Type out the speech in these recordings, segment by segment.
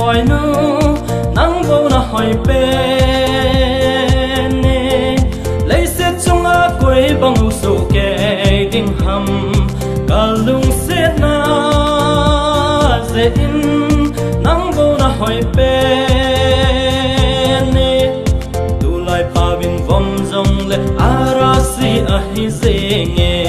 boy nu nang vô na hỏi bên lấy xét chung á quê bằng số kẻ kinh hầm cả lung xét na dễ in nang vô na hỏi bên tu lại pa bin vom dòng lệ arasi ahi dễ nghe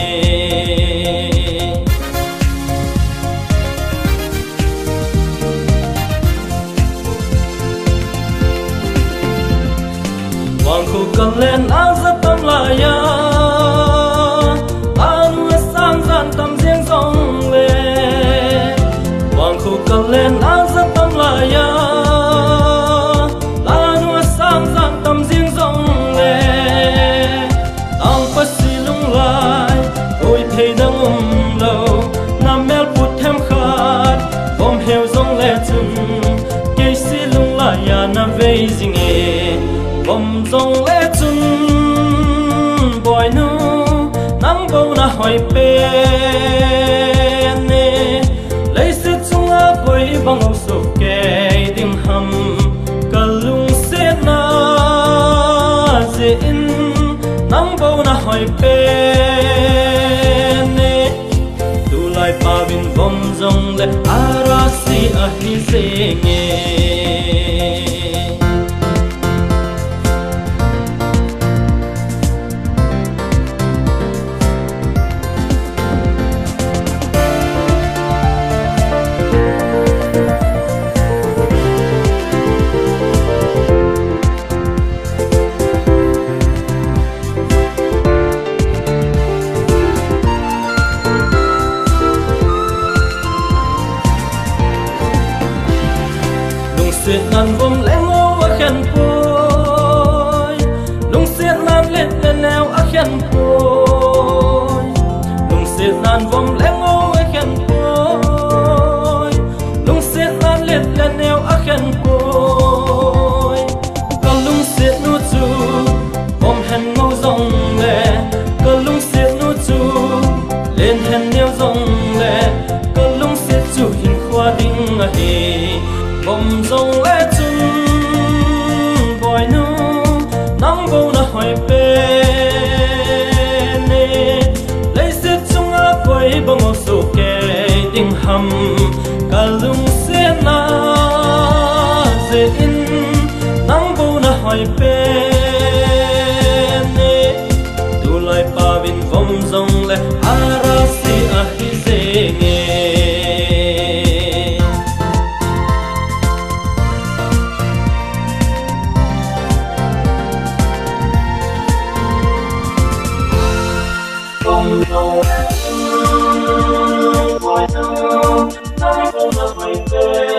Hoàng khu cần lên áo rất tâm lại ya An sang gian tâm riêng dòng lệ Hoàng khu cần lên áo rất tâm lại ya An sang gian tâm riêng dòng lệ Tao phát xì lung lại Ôi thầy đang lâu Nam mèo bụt thêm khát Vòng heo dòng lệ chừng Cây xì lung lại ya Nam vây gì nghe Bom dòng lẽ chung boy nu nắng bầu na hỏi bên lấy sức chung á quay bằng áo sụp kề tiếng hầm cả lung xét na dễ in nắng bầu na hỏi bên tu lại pa bin bom dòng lẽ arasi ahi dễ nghe Siết nan vòng lẽ ngô ở khen bôi Lung siết nan lên lên neo ở khen bôi Lung siết nan vòng lẽ ngô ở khen bôi Lung siết nan lên lên neo ở khen bôi Còn lung siết nu chu Vòng hèn ngô dòng lệ Còn lung siết nu chu Lên hèn neo dòng lệ Còn lung siết chu hình khoa đinh hề Bom dòng lẽ chung boy nu nắng vô na hỏi bên lấy xét chung á quay bằng một số kẻ tiếng hầm cả lung xét na dễ in nắng vô na hỏi bên tu lại pa bin vòng dòng lẽ arasi ahi dễ nghe Boy, no, I'm gonna